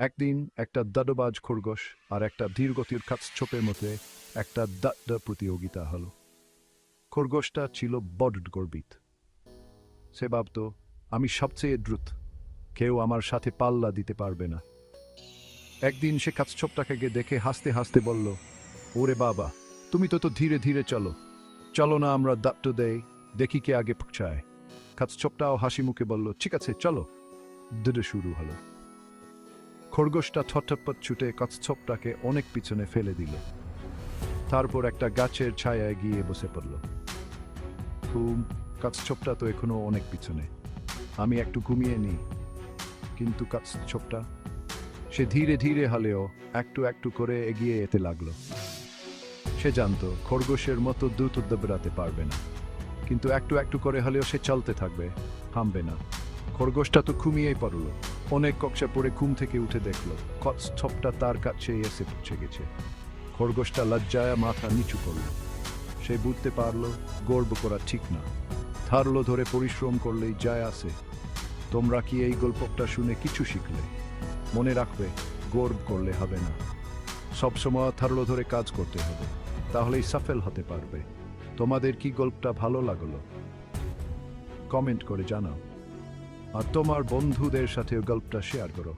একদিন একটা দাডবাজ খরগোশ আর একটা ধীরগতির কাঠছোপের মধ্যে একটা দাড্ডা প্রতিযোগিতা হলো। খরগোশটা ছিল বড় গর্বিত। সে ভাবত, আমি সবচেয়ে দ্রুত, কেউ আমার সাথে পাল্লা দিতে পারবে না। একদিন সে কাঠছোপটাকে দেখে হাসতে হাসতে বলল, ওরে বাবা, তুমি তো ধীরে ধীরে চলো, চলো না আমরা দাড্ডা দেই, দেখি কে আগে পৌঁছায়। কাঠছোপটাও হাসি মুখে বলল, ঠিক আছে চলো। দাড্ডা শুরু হলো। খরগোশটা ছটফট ছুটে কচ্ছপটাকে অনেক পিছনে ফেলে দিল। তারপর একটা গাছের ছায়ায় গিয়ে বসে পড়ল। কচ্ছপটা তো এখনো অনেক পিছনে, আমি একটু ঘুমিয়ে নিই। কিন্তু কচ্ছপটা সে ধীরে ধীরে হলেও একটু একটু করে এগিয়ে যেতে লাগলো। সে জানতো খরগোশের মতো দ্রুত দৌড়াতে পারবে না, কিন্তু একটু একটু করে হলেও সে চলতে থাকবে, থামবে না। খরগোশটা তো ঘুমিয়েই পড়ল। অনেক কক্ষা পরে ঘুম থেকে উঠে দেখলো কচ্ছপটা তার কাছে এসে পৌঁছে গেছে। খরগোশটা লজ্জায় মাথা নিচু করল। সে বুঝতে পারল গর্ব করা ঠিক না, ধারলো ধরে পরিশ্রম করলেই যায় আসে। তোমরা কি এই গল্পটা শুনে কিছু শিখলে? মনে রাখবে, গর্ব করলে হবে না, সবসময় ধারলো ধরে কাজ করতে হবে, তাহলেই সফল হতে পারবে। তোমাদের কি গল্পটা ভালো লাগলো? কমেন্ট করে জানাও, আর তোমার বন্ধুদের সাথে গল্পটা শেয়ার করো।